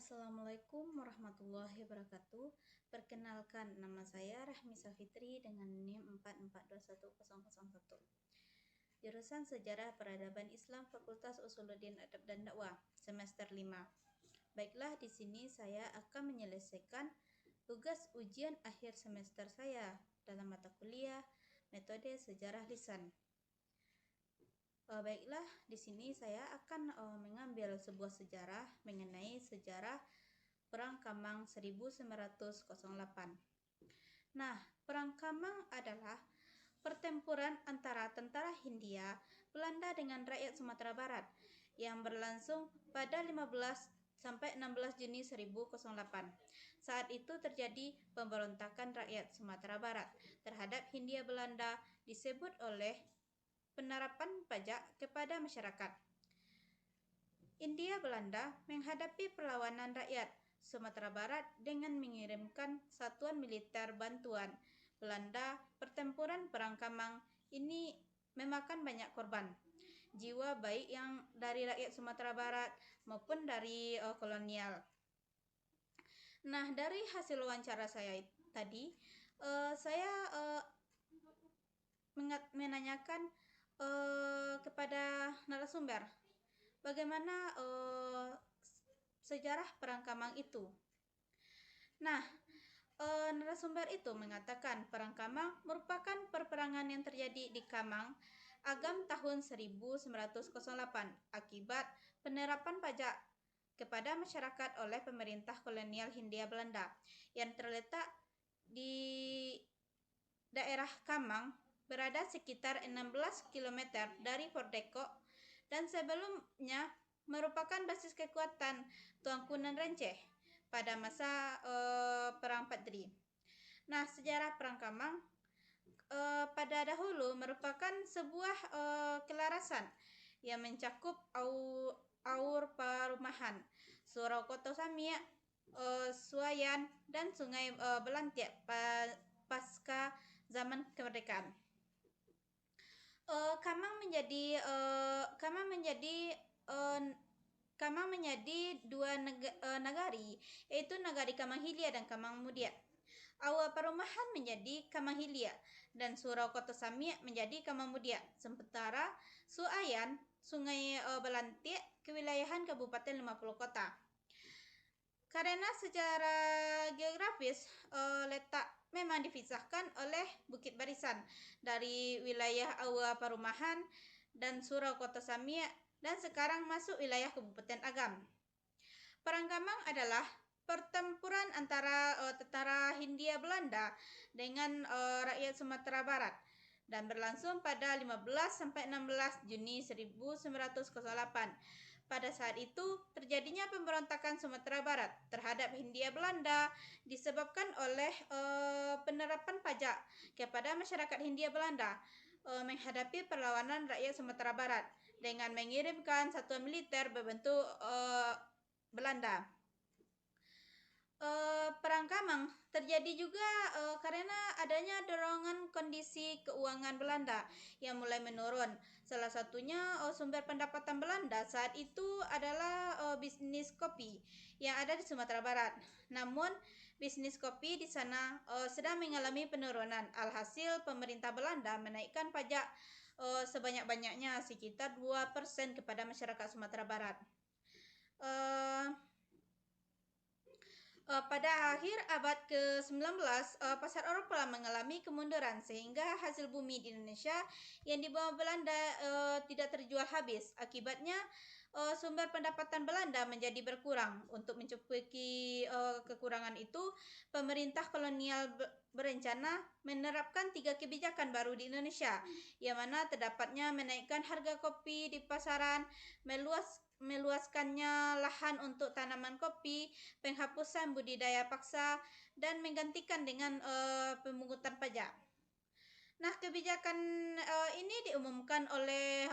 Assalamualaikum warahmatullahi wabarakatuh. Perkenalkan, nama saya Rahmisa Fitri dengan NIM 4421001. Jurusan Sejarah Peradaban Islam Fakultas Usuluddin Adab dan Dakwah, semester 5. Baiklah, di sini saya akan menyelesaikan tugas ujian akhir semester saya dalam mata kuliah Metode Sejarah Lisan. Baiklah, di sini saya akan mengambil sebuah sejarah mengenai sejarah Perang Kamang 1908. Nah, Perang Kamang adalah pertempuran antara tentara Hindia Belanda dengan rakyat Sumatera Barat yang berlangsung pada 15 sampai 16 Juni 1908. Saat itu terjadi pemberontakan rakyat Sumatera Barat terhadap Hindia Belanda disebut oleh penerapan pajak kepada masyarakat. Hindia Belanda menghadapi perlawanan rakyat Sumatera Barat dengan mengirimkan satuan militer bantuan Belanda. Pertempuran Perang Kamang ini memakan banyak korban jiwa baik yang dari rakyat Sumatera Barat maupun dari kolonial. Nah, dari hasil wawancara saya tadi, saya menanyakan kepada narasumber bagaimana sejarah Perang Kamang itu. Nah, narasumber itu mengatakan Perang Kamang merupakan perperangan yang terjadi di Kamang Agam tahun 1908 akibat penerapan pajak kepada masyarakat oleh pemerintah kolonial Hindia Belanda yang terletak di daerah Kamang, berada sekitar 16 km dari Fort Depok dan sebelumnya merupakan basis kekuatan Tuankunan Renceh pada masa Perang Padri. Nah, sejarah Perang Kamang pada dahulu merupakan sebuah kelarasan yang mencakup aur perumahan, Surau Koto Samia, Suayan, dan Sungai Belantiak pasca zaman kemerdekaan. Kamang menjadi dua nagari, yaitu Nagari Kamang Hilia dan Kamang Mudia. Aula perumahan menjadi Kamang Hilia dan Surau Koto Samia menjadi Kamang Mudia. Sementara Suayan, Sungai Belantiak, kewilayahan Kabupaten 50 Kota. Karena secara geografis letak memang dipisahkan oleh Bukit Barisan dari wilayah Aula Perumahan dan Surau Koto Samia dan sekarang masuk wilayah Kabupaten Agam. Perang Kamang adalah pertempuran antara tentara Hindia Belanda dengan rakyat Sumatera Barat dan berlangsung pada 15 sampai 16 Juni 1908. Pada saat itu, terjadinya pemberontakan Sumatera Barat terhadap Hindia Belanda disebabkan oleh penerapan pajak kepada masyarakat Hindia Belanda menghadapi perlawanan rakyat Sumatera Barat dengan mengirimkan satuan militer berbentuk Belanda. Perang Kamang terjadi juga karena adanya dorongan kondisi keuangan Belanda yang mulai menurun. Salah satunya sumber pendapatan Belanda saat itu adalah bisnis kopi yang ada di Sumatera Barat. Namun, bisnis kopi di sana sedang mengalami penurunan. Alhasil, pemerintah Belanda menaikkan pajak sebanyak-banyaknya sekitar 2% kepada masyarakat Sumatera Barat. Pada akhir abad ke-19, pasar Eropa mengalami kemunduran sehingga hasil bumi di Indonesia yang dibawa Belanda tidak terjual habis. Akibatnya, sumber pendapatan Belanda menjadi berkurang. Untuk mencukupi kekurangan itu, pemerintah kolonial berencana menerapkan 3 kebijakan baru di Indonesia, yang mana terdapatnya menaikkan harga kopi di pasaran, meluaskannya lahan untuk tanaman kopi, penghapusan budidaya paksa, dan menggantikan dengan pemungutan pajak. Nah, kebijakan ini diumumkan oleh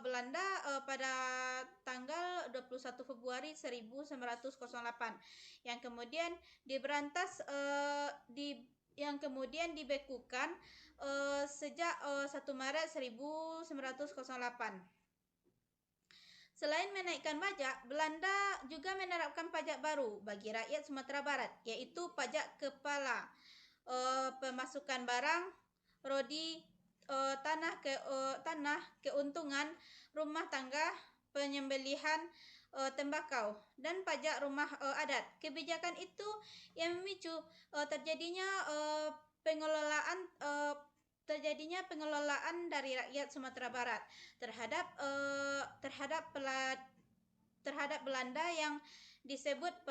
Belanda pada tanggal 21 Februari 1908 yang kemudian diberantas yang kemudian dibekukan sejak 1 Maret 1908. Selain menaikkan pajak, Belanda juga menerapkan pajak baru bagi rakyat Sumatera Barat, yaitu pajak kepala, pemasukan barang, rodi, tanah, keuntungan, rumah tangga, penyembelihan, tembakau, dan pajak rumah adat. Kebijakan itu yang memicu terjadinya pengelolaan dari rakyat Sumatera Barat terhadap Belanda yang disebut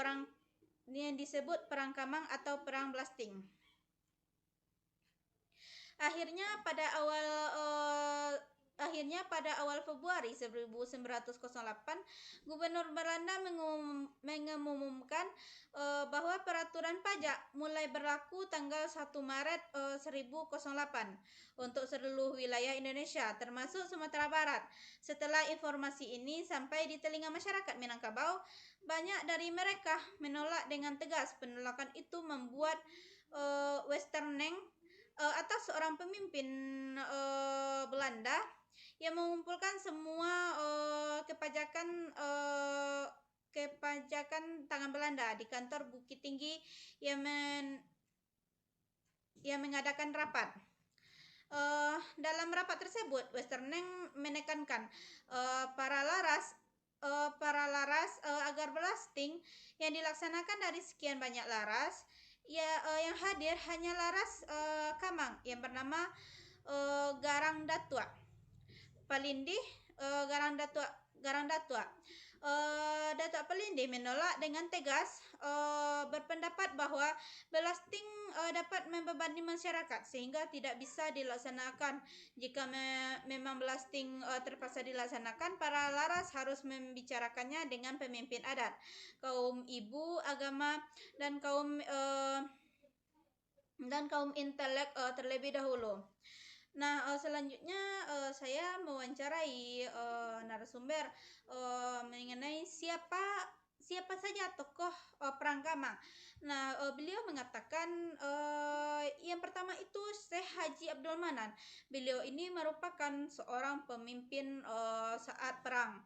perang Kamang atau perang Blasting. Akhirnya pada awal Februari 1908, Gubernur Belanda mengumumkan bahwa peraturan pajak mulai berlaku tanggal 1 Maret 1908 untuk seluruh wilayah Indonesia, termasuk Sumatera Barat. Setelah informasi ini sampai di telinga masyarakat Minangkabau, banyak dari mereka menolak dengan tegas. Penolakan itu membuat Westerneng atau seorang pemimpin Belanda yang mengumpulkan semua kepajakan tangan Belanda di kantor Bukit Tinggi yang mengadakan rapat. Dalam rapat tersebut, Westerneng menekankan para laras agar blasting yang dilaksanakan dari sekian banyak laras, yang hadir hanya laras Kamang yang bernama Garang Datua Palindih. Datuk Palindih menolak dengan tegas, berpendapat bahwa blasting dapat membebani masyarakat sehingga tidak bisa dilaksanakan. Jika memang blasting terpaksa dilaksanakan, para laras harus membicarakannya dengan pemimpin adat, kaum ibu agama, dan kaum intelek terlebih dahulu. Nah, selanjutnya saya mewawancarai narasumber mengenai siapa saja tokoh perang Kamang. Nah, beliau mengatakan yang pertama itu Syekh Haji Abdul Manan. Beliau ini merupakan seorang pemimpin saat perang.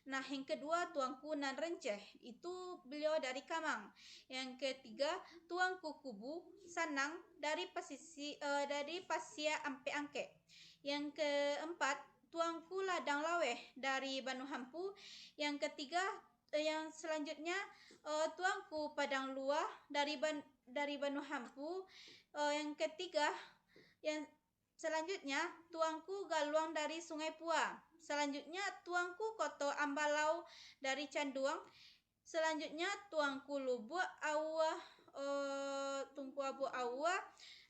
Nah, yang kedua Tuanku Nan Renceh, itu beliau dari Kamang. Yang ketiga Tuanku Kubu Sanang dari Pasia Ampe Angke. Yang keempat Tuanku Ladang Laweh dari Banu Hampu. Yang ketiga yang selanjutnya Tuanku Padang Luah dari Banu Hampu. Yang ketiga yang selanjutnya Tuanku Galuang dari Sungai Pua. Selanjutnya Tuanku Koto Ambalau dari Canduang. Selanjutnya Tuanku Lubuk Tunku Abu Awa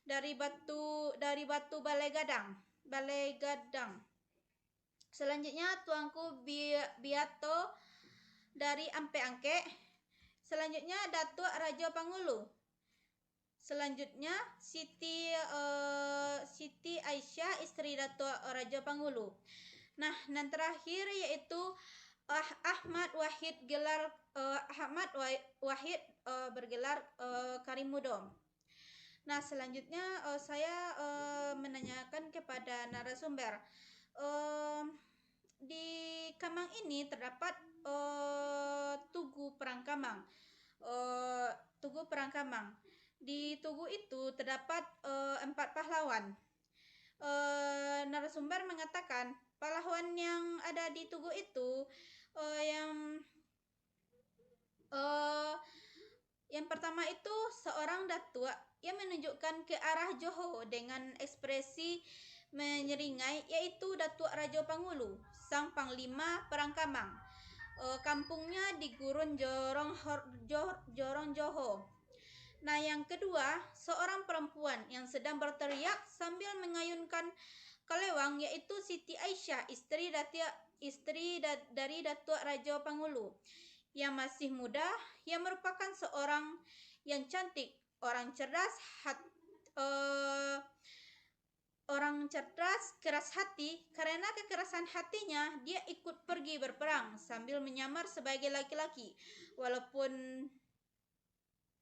dari Batu Balai Gadang. Selanjutnya Tuanku Biato dari Ampe Angke. Selanjutnya Datuk Raja Pangulu. Selanjutnya Siti Aisyah, istri Datuk Raja Pangulu. Nah, dan terakhir yaitu Ahmad Wahid bergelar Karimudom. Nah, selanjutnya saya menanyakan kepada narasumber, di Kamang ini terdapat Tugu Perang Kamang. Di Tugu itu terdapat 4 pahlawan. Narasumber mengatakan pahlawan yang ada di Tugu itu yang pertama itu seorang datuk yang menunjukkan ke arah Johor dengan ekspresi menyeringai, yaitu Datuk Raja Pangulu, sang panglima Perang Kamang. Kampungnya di Gurun Jorong Johor. Nah, yang kedua, seorang perempuan yang sedang berteriak sambil mengayunkan kelewang, yaitu Siti Aisyah, istri dari Datuk Raja Pangulu, yang masih muda, yang merupakan seorang yang cantik, orang cerdas, keras hati. Karena kekerasan hatinya, dia ikut pergi berperang sambil menyamar sebagai laki-laki.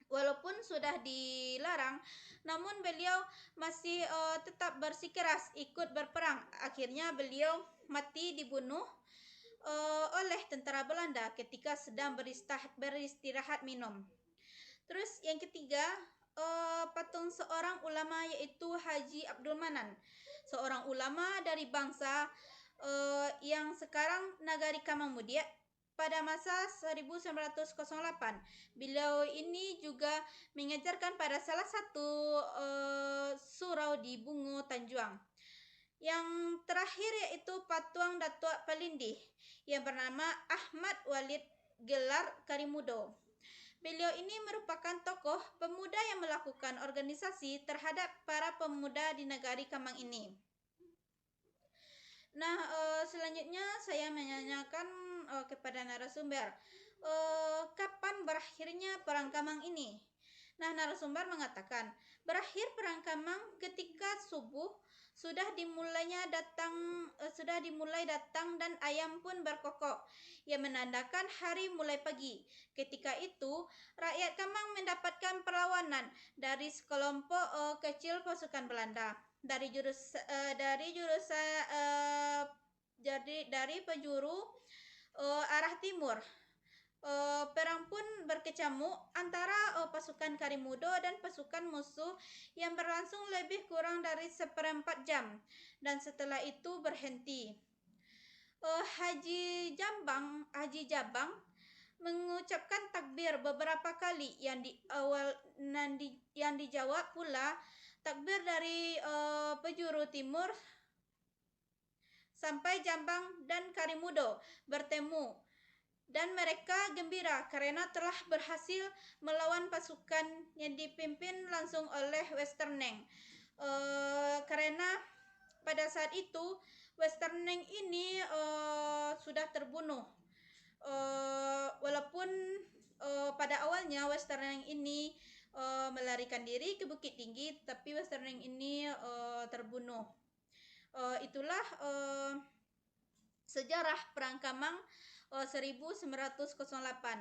Walaupun sudah dilarang, namun beliau masih tetap bersikeras ikut berperang. Akhirnya beliau mati dibunuh oleh tentara Belanda ketika sedang beristirahat minum. Terus yang ketiga, patung seorang ulama yaitu Haji Abdul Manan, seorang ulama dari bangsa yang sekarang Nagari Kamangmudia pada masa 1908. Beliau ini juga mengajarkan pada salah satu surau di Bungo Tanjuang. Yang terakhir yaitu patung Datuk Palindih yang bernama Ahmad Walid gelar Karimudo. Beliau ini merupakan tokoh pemuda yang melakukan organisasi terhadap para pemuda di negari Kamang ini. Nah, selanjutnya saya menanyakan kepada narasumber, kapan berakhirnya Perang Kamang ini? Nah, narasumber mengatakan, berakhir Perang Kamang ketika subuh sudah dimulai datang dan ayam pun berkokok, yang menandakan hari mulai pagi. Ketika itu, rakyat Kamang mendapatkan perlawanan dari sekelompok kecil pasukan Belanda dari penjuru arah timur. Perang pun berkecamuk antara pasukan Karimudo dan pasukan musuh yang berlangsung lebih kurang dari 1/4 jam dan setelah itu berhenti. Haji Jabang mengucapkan takbir beberapa kali yang dijawab pula takbir dari penjuru timur sampai Jambang dan Karimudo bertemu. Dan mereka gembira karena telah berhasil melawan pasukan yang dipimpin langsung oleh Westerneng. Karena pada saat itu Westerneng ini sudah terbunuh. Walaupun pada awalnya Westerneng ini melarikan diri ke Bukit Tinggi, tapi Westerneng ini terbunuh. Itulah sejarah Perang Kamang 1908.